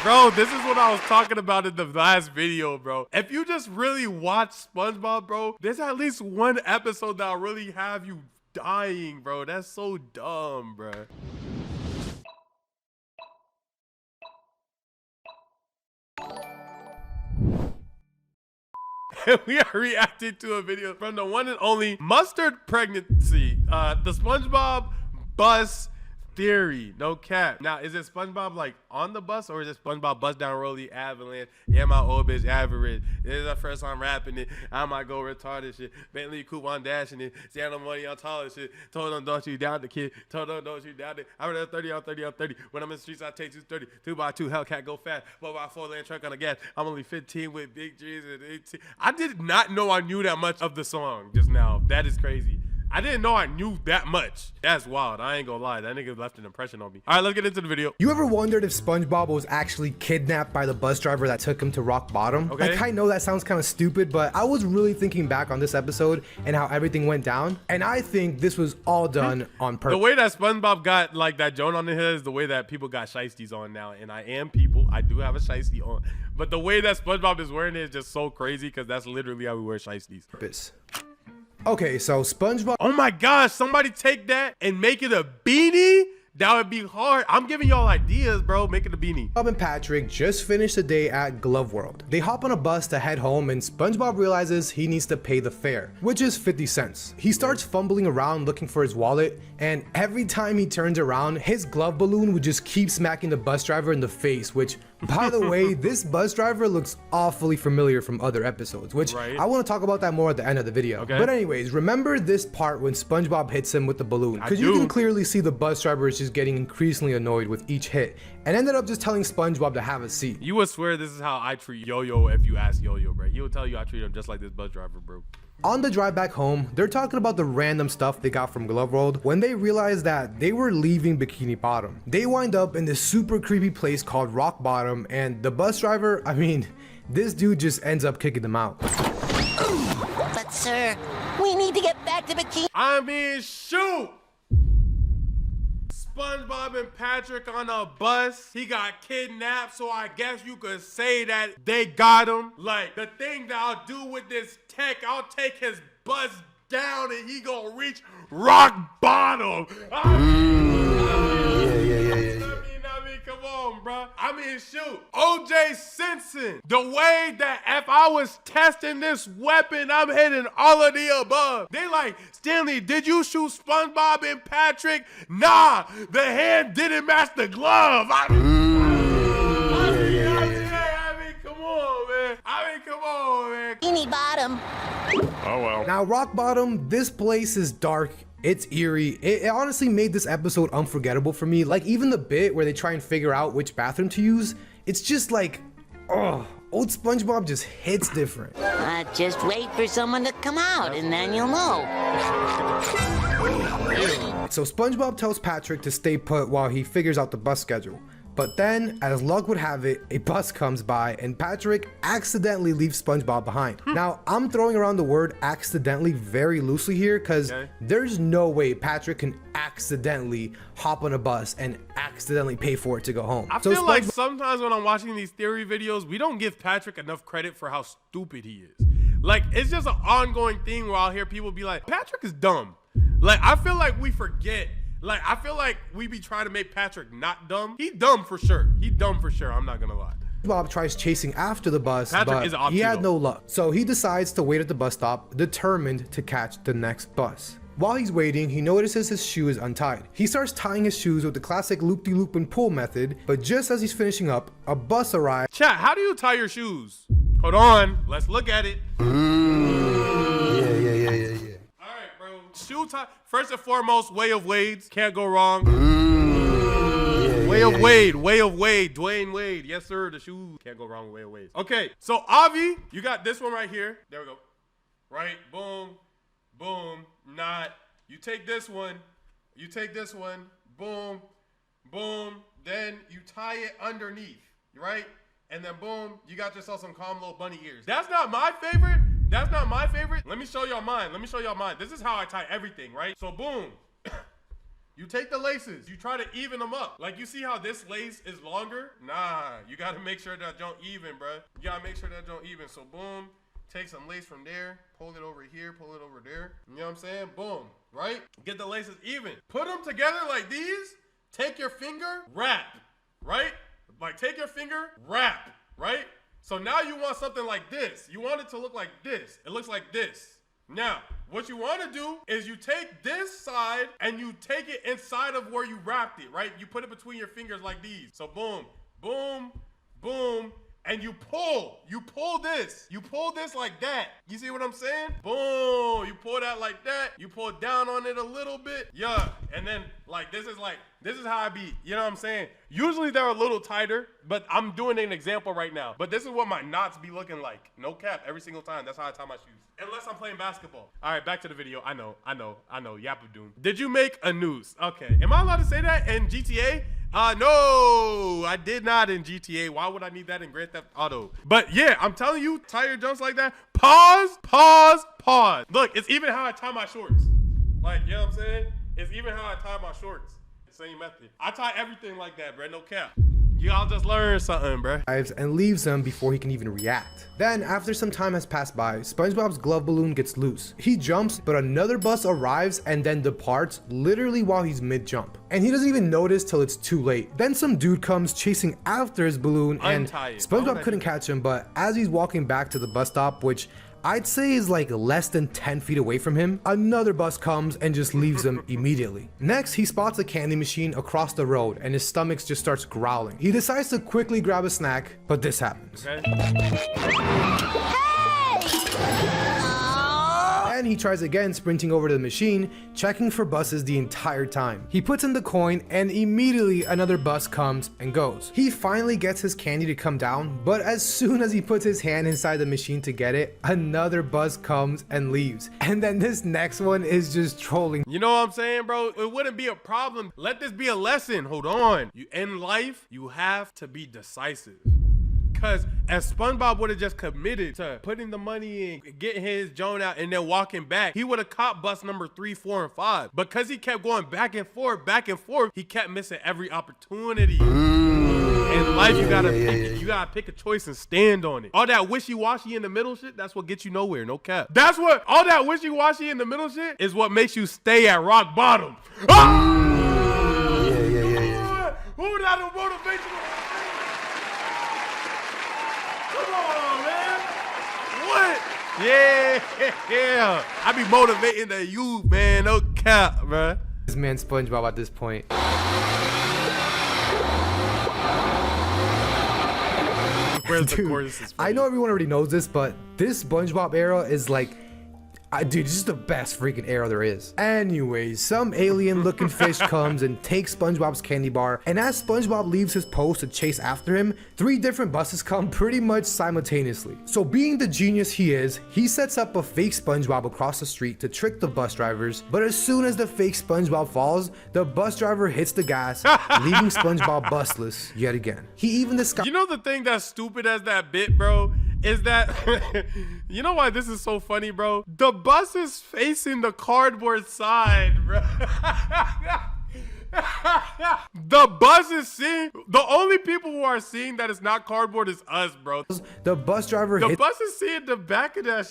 Bro, this is what I was talking about in the last video, bro. If you just really watch SpongeBob, bro, there's at least one episode that'll really have you dying, bro. That's so dumb, bro. We are reacting to a video from the one and only MustardPregnacy, the Spongebob Bus Theory. No cap. Now, is it SpongeBob like on the bus, or is it SpongeBob bust down rolly avalanche? Yeah, my old bitch average. This is the first time rapping it. I might go retarded shit. Bentley coupe on dashing it. Stand on money on tall and shit. Told them don't you down the kid. Told them don't you down the. I read 30 on 30 on 30. When I'm in the streets, I take 230. 2x2 Hellcat go fast. 4x4 land truck on the gas. I'm only 15 with big G's and 18. I did not know I knew that much of the song just now. That is crazy. I didn't know I knew that much. That's wild. I ain't gonna lie. That nigga left an impression on me. All right, let's get into the video. You ever wondered if SpongeBob was actually kidnapped by the bus driver that took him to rock bottom? Okay. Like, I know that sounds kind of stupid, but I was really thinking back on this episode and how everything went down. And I think this was all done on purpose. The way that SpongeBob got like that joint on the head is the way that people got shiesties on now. And I am people. I do have a shiesty on. But the way that SpongeBob is wearing it is just so crazy because that's literally how we wear shiesties. Okay, so SpongeBob. Oh my gosh, somebody take that and make it a beanie? That would be hard. I'm giving y'all ideas, bro. Make it a beanie. Bob and Patrick just finished the day at Glove World. They hop on a bus to head home, and SpongeBob realizes he needs to pay the fare, which is 50 cents. He starts fumbling around looking for his wallet, and every time he turns around, his glove balloon would just keep smacking the bus driver in the face, which, by the way, this bus driver looks awfully familiar from other episodes, which I want to talk about that more at the end of the video. Okay. But anyways, remember this part when SpongeBob hits him with the balloon, because you can clearly see the bus driver is just getting increasingly annoyed with each hit and ended up just telling SpongeBob to have a seat. You would swear this is how I treat Yo-Yo if you ask Yo-Yo, bro. He will tell you I treat him just like this bus driver, bro. On the drive back home, they're talking about the random stuff they got from Glove World when they realize that they were leaving Bikini Bottom. They wind up in this super creepy place called Rock Bottom, and the bus driver, I mean, this dude just ends up kicking them out. But sir, we need to get back to Bikini. I mean, shoot! SpongeBob and Patrick on a bus. He got kidnapped, so I guess you could say that they got him. Like, the thing that I'll do with this tech, I'll take his bus down and he gonna reach rock bottom. I mean, come on, bro. I mean, shoot. O.J. Simpson. The way that if I was testing this weapon, I'm hitting all of the above. They like, Stanley, did you shoot SpongeBob and Patrick? Nah, the hand didn't match the glove. I mean, come on, man. Come on, man. Bikini Bottom. Oh, well. Now, Rock Bottom, this place is dark. It's eerie. It honestly made this episode unforgettable for me. Like, even the bit where they try and figure out which bathroom to use, it's just like, oh, old SpongeBob just hits different. Just wait for someone to come out and then you'll know. So SpongeBob tells Patrick to stay put while he figures out the bus schedule. But then, as luck would have it, a bus comes by and Patrick accidentally leaves SpongeBob behind. Now, I'm throwing around the word accidentally very loosely here because there's no way Patrick can accidentally hop on a bus and accidentally pay for it to go home. I feel like sometimes when I'm watching these theory videos, we don't give Patrick enough credit for how stupid he is. Like, it's just an ongoing thing where I'll hear people be like, Patrick is dumb. Like, I feel like we forget. Like, I feel like we be trying to make Patrick not dumb. He dumb for sure. He dumb for sure. I'm not gonna lie. Bob tries chasing after the bus, Patrick but he had no luck. So he decides to wait at the bus stop, determined to catch the next bus. While he's waiting, he notices his shoe is untied. He starts tying his shoes with the classic loop-de-loop and pull method, but just as he's finishing up, a bus arrives. Chat, how do you tie your shoes? Hold on, let's look at it. Yeah. Alright, bro. Shoe tie. First and foremost, way of Wade's. Can't go wrong. Way of Wade. Dwayne Wade. Yes, sir. The shoes. Can't go wrong with Way of Wade. Okay, so Avi, you got this one right here. There we go. Right, boom, boom, not. You take this one. Boom, boom. Then you tie it underneath, right? And then boom, you got yourself some calm little bunny ears. That's not my favorite. Let me show y'all mine. This is how I tie everything, right? So boom. You take the laces, you try to even them up. Like, you see how this lace is longer? Nah, you gotta make sure that don't even, bruh. You gotta make sure that don't even. So boom, take some lace from there, pull it over here, pull it over there. You know what I'm saying? Boom, right? Get the laces even. Put them together like these. Take your finger, wrap, right? Like, take your finger, wrap, right? So now you want something like this. You want it to look like this. It looks like this. Now, what you want to do is you take this side and you take it inside of where you wrapped it, right? You put it between your fingers like these. So boom, boom, boom, and you pull this. You pull this like that. You see what I'm saying? Boom, you pull that like that. You pull down on it a little bit. Yeah, and then this is how I be, you know what I'm saying? Usually they're a little tighter, but I'm doing an example right now. But this is what my knots be looking like. No cap, every single time. That's how I tie my shoes. Unless I'm playing basketball. All right, back to the video. I know. Yapadoon. Did you make a noose? Okay. Am I allowed to say that in GTA? No, I did not in GTA. Why would I need that in Grand Theft Auto? But yeah, I'm telling you, tie your jumps like that. Pause, pause, pause. Look, it's even how I tie my shorts. Like, you know what I'm saying? It's even how I tie my shorts. Same method. I tie everything like that, bro. No cap. Y'all just learn something, bro. And leaves him before he can even react. Then, after some time has passed by, SpongeBob's glove balloon gets loose. He jumps, but another bus arrives and then departs literally while he's mid-jump. And he doesn't even notice till it's too late. Then some dude comes chasing after his balloon and SpongeBob couldn't catch him, but as he's walking back to the bus stop, which I'd say is like less than 10 feet away from him, another bus comes and just leaves him immediately. Next, he spots a candy machine across the road and his stomach just starts growling. He decides to quickly grab a snack, but this happens. And he tries again, sprinting over to the machine, checking for buses the entire time. He puts in the coin and immediately another bus comes and goes. He finally gets his candy to come down, but as soon as he puts his hand inside the machine to get it, another bus comes and leaves. And then this next one is just trolling. You know what I'm saying, bro? It wouldn't be a problem. Let this be a lesson. Hold on. In life, you have to be decisive. Because if SpongeBob would have just committed to putting the money in, getting his Joan out, and then walking back, he would have caught bus number 3, 4, and 5. Because he kept going back and forth, he kept missing every opportunity. In life, you gotta pick a choice and stand on it. All that wishy-washy in the middle shit, that's what gets you nowhere, no cap. All that wishy-washy in the middle shit is what makes you stay at rock bottom. Who that a motivational? What? Yeah. I be motivating the youth, man. No cap, bro. This man SpongeBob at this point. Where's Dude, the chorus? I know everyone already knows this, but this SpongeBob era is like, dude, this is the best freaking era there is. Anyways, some alien looking fish comes and takes SpongeBob's candy bar, and as SpongeBob leaves his post to chase after him, 3 different buses come pretty much simultaneously. So being the genius he is, he sets up a fake SpongeBob across the street to trick the bus drivers, but as soon as the fake SpongeBob falls, the bus driver hits the gas, leaving SpongeBob busless yet again. He even disguised— You know the thing that's stupid as that bit, bro? Is that, you know why this is so funny, bro? The bus is facing the cardboard side, bro. The bus is seeing, the only people who are seeing that it's not cardboard is us, bro. The bus driver The bus is seeing the back of that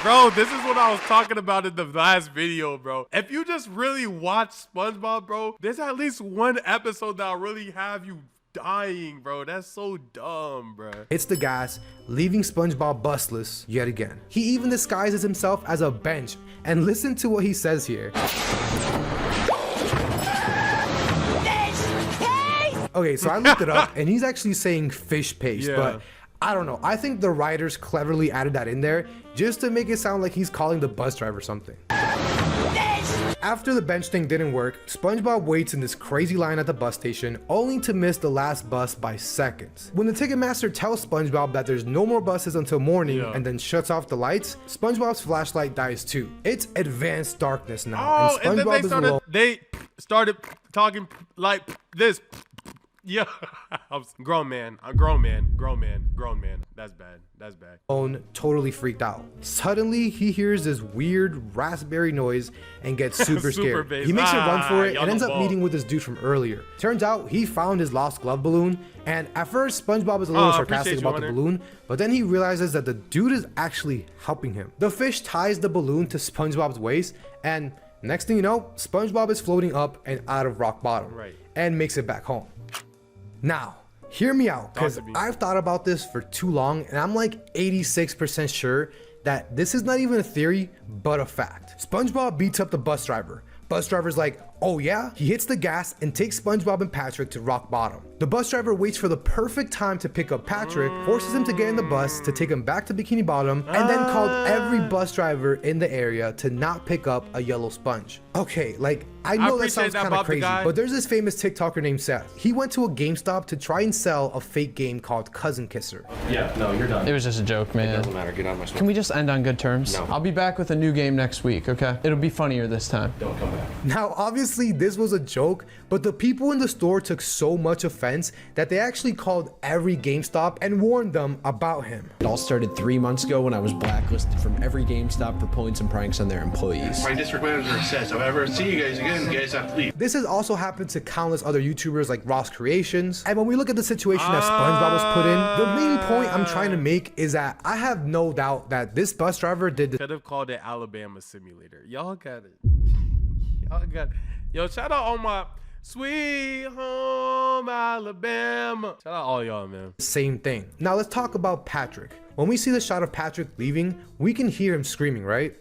Bro, this is what I was talking about in the last video, bro. If you just really watch SpongeBob, bro, there's at least one episode that'll really have you dying, bro. That's so dumb, bro. Hits the gas, leaving SpongeBob busless yet again. He even disguises himself as a bench, and listen to what he says here. Okay, so I looked it up, and he's actually saying fish paste, but I don't know. I think the writers cleverly added that in there just to make it sound like he's calling the bus driver something. After the bench thing didn't work, SpongeBob waits in this crazy line at the bus station, only to miss the last bus by seconds. When the Ticketmaster tells SpongeBob that there's no more buses until morning and then shuts off the lights, SpongeBob's flashlight dies too. It's advanced darkness now, and SpongeBob is alone. They started talking like this. Yeah, I'm grown man. I'm grown man. That's bad. Totally freaked out. Suddenly, he hears this weird raspberry noise and gets super scared. bass. He makes a run for it and ends up ball. meeting with this dude from earlier. Turns out he found his lost glove balloon, and at first, SpongeBob is a little sarcastic about the balloon, but then he realizes that the dude is actually helping him. The fish ties the balloon to SpongeBob's waist, and next thing you know, SpongeBob is floating up and out of rock bottom, and makes it back home. Now, hear me out, because I've thought about this for too long, and I'm like 86% sure that this is not even a theory, but a fact. SpongeBob beats up the bus driver. Bus driver's like, oh yeah? He hits the gas and takes SpongeBob and Patrick to rock bottom. The bus driver waits for the perfect time to pick up Patrick, forces him to get in the bus to take him back to Bikini Bottom, and then called every bus driver in the area to not pick up a yellow sponge. Okay, like, I know that sounds kind of crazy, but there's this famous TikToker named Seth. He went to a GameStop to try and sell a fake game called Cousin Kisser. Yeah, no, you're done. It was just a joke, man. It doesn't matter. Get out of my store. Can we just end on good terms? No. I'll be back with a new game next week, okay? It'll be funnier this time. Don't come back. Now, obviously, this was a joke, but the people in the store took so much offense that they actually called every GameStop and warned them about him. It all started 3 months ago when I was blacklisted from every GameStop for pulling some pranks on their employees. My district manager says if I ever see you guys again, you guys have to leave. This has also happened to countless other YouTubers like Ross Creations. And when we look at the situation that SpongeBob was put in, the main point I'm trying to make is that I have no doubt that this bus driver did this. Could have called it Alabama Simulator. Y'all got it. Yo, shout out all my sweet home Alabama. Shout out all y'all, man. Same thing. Now let's talk about Patrick. When we see the shot of Patrick leaving, we can hear him screaming, right?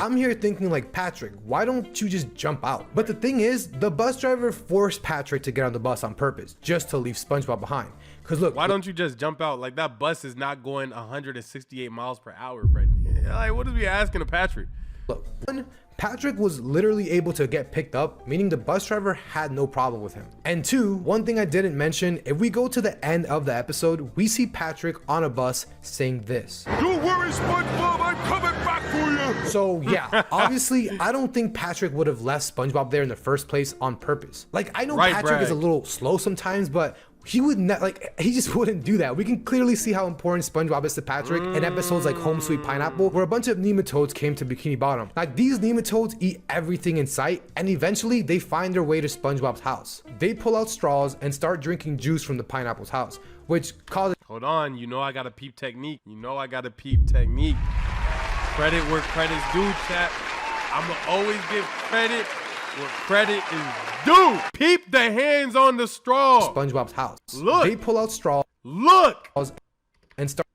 I'm here thinking like, Patrick, why don't you just jump out? But the thing is, the bus driver forced Patrick to get on the bus on purpose, just to leave SpongeBob behind. Cause look, why don't you just jump out? Like, that bus is not going 168 miles per hour, bro. Like, what are we asking of Patrick? Look, one, Patrick was literally able to get picked up, meaning the bus driver had no problem with him. And two, one thing I didn't mention, if we go to the end of the episode, we see Patrick on a bus saying this. Don't worry, SpongeBob, I'm coming back for you. So yeah, obviously, I don't think Patrick would have left SpongeBob there in the first place on purpose. Like, I know Patrick is a little slow sometimes, but he would not, like, he just wouldn't do that. We can clearly see how important SpongeBob is to Patrick in episodes like Home Sweet Pineapple, where a bunch of nematodes came to Bikini Bottom. Like, these nematodes eat everything in sight, and eventually they find their way to SpongeBob's house. They pull out straws and start drinking juice from the pineapple's house, which causes— Hold on, you know I got a peep technique. Credit where credit's due, chat. I'ma always give credit where credit is due. Peep the hands on the straw. SpongeBob's house. Look. They pull out straws. Look. And start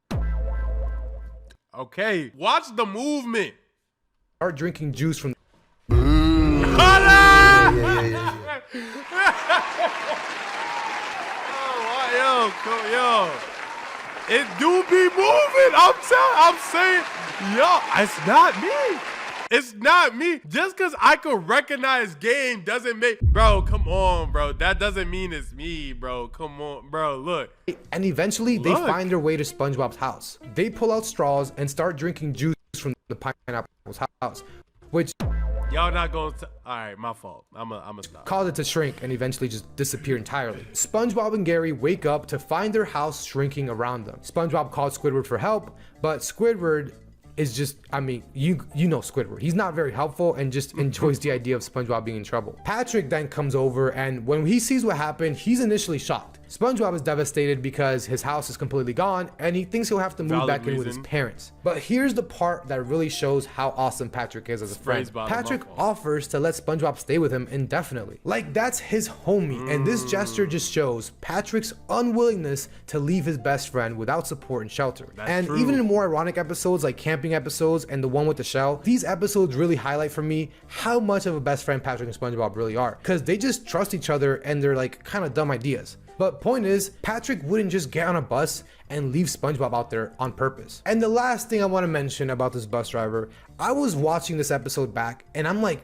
watch the movement. Drinking juice from— Yo, it do be moving. I'm saying, yo, it's not me. Just because I could recognize game doesn't make, bro, come on, bro. That doesn't mean it's me, bro. Come on, bro, look. And eventually they find their way to SpongeBob's house. They pull out straws and start drinking juice from the pineapple's house, which— Y'all not going to, all right, my fault. I'm a stop. Cause it to shrink and eventually just disappear entirely. SpongeBob and Gary wake up to find their house shrinking around them. SpongeBob calls Squidward for help, but Squidward is just, I mean, you know Squidward. He's not very helpful and just enjoys the idea of SpongeBob being in trouble. Patrick then comes over, and when he sees what happened, he's initially shocked. SpongeBob is devastated because his house is completely gone and he thinks he'll have to move back in with his parents. But here's the part that really shows how awesome Patrick is as a friend. Patrick offers to let SpongeBob stay with him indefinitely. Like, that's his homie, and this gesture just shows Patrick's unwillingness to leave his best friend without support and shelter. Even in more ironic episodes like camping episodes and the one with the shell, these episodes really highlight for me how much of a best friend Patrick and SpongeBob really are, because they just trust each other and they're like kind of dumb ideas. But point is, Patrick wouldn't just get on a bus and leave SpongeBob out there on purpose. And the last thing I want to mention about this bus driver, I was watching this episode back and I'm like,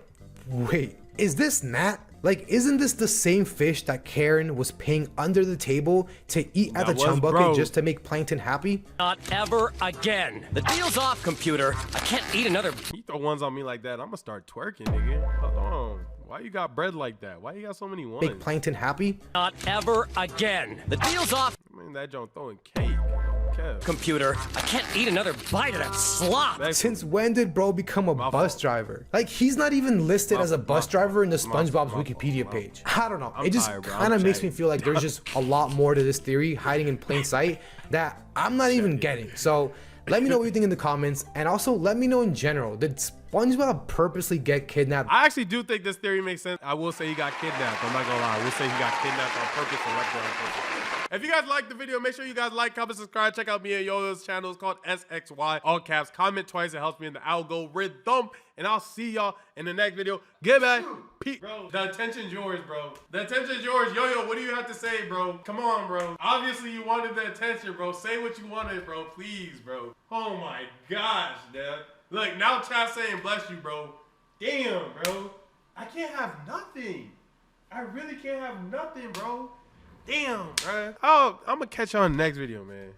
wait, is this Nat? Like, isn't this the same fish that Karen was paying under the table to eat at the chum bucket just to make Plankton happy? Not ever again. The deal's off, computer. I can't eat another. You throw ones on me like that, I'm gonna start twerking, nigga. Hold on. Why you got bread like that? Why you got so many ones? Make Plankton happy? Not ever again. The deal's off. I mean, that joint throwing cake. Okay. Computer, I can't eat another bite of that slop. Since when did bro become a bus driver? Like, he's not even listed as a bus driver in the SpongeBob's Wikipedia page. I don't know. It just kind of makes me feel like there's just a lot more to this theory hiding in plain sight that I'm not even getting. So let me know what you think in the comments, and also let me know in general, did SpongeBob purposely get kidnapped? I actually do think this theory makes sense. I will say he got kidnapped. I'm not gonna lie. We'll say he got kidnapped on purpose and left there on purpose. If you guys liked the video, make sure you guys like, comment, subscribe. Check out me and Yo-Yo's channel. It's called SXY, all caps. Comment twice. It helps me in the algorithm. And I'll see y'all in the next video. Goodbye. Peace. Bro, the attention's yours, bro. The attention's yours. Yo-Yo, what do you have to say, bro? Come on, bro. Obviously, you wanted the attention, bro. Say what you wanted, bro. Please, bro. Oh, my gosh, Dad. Look, now chat saying bless you, bro. Damn, bro. I can't have nothing. I really can't have nothing, bro. Damn, bro. Oh, I'm gonna catch you on the next video, man.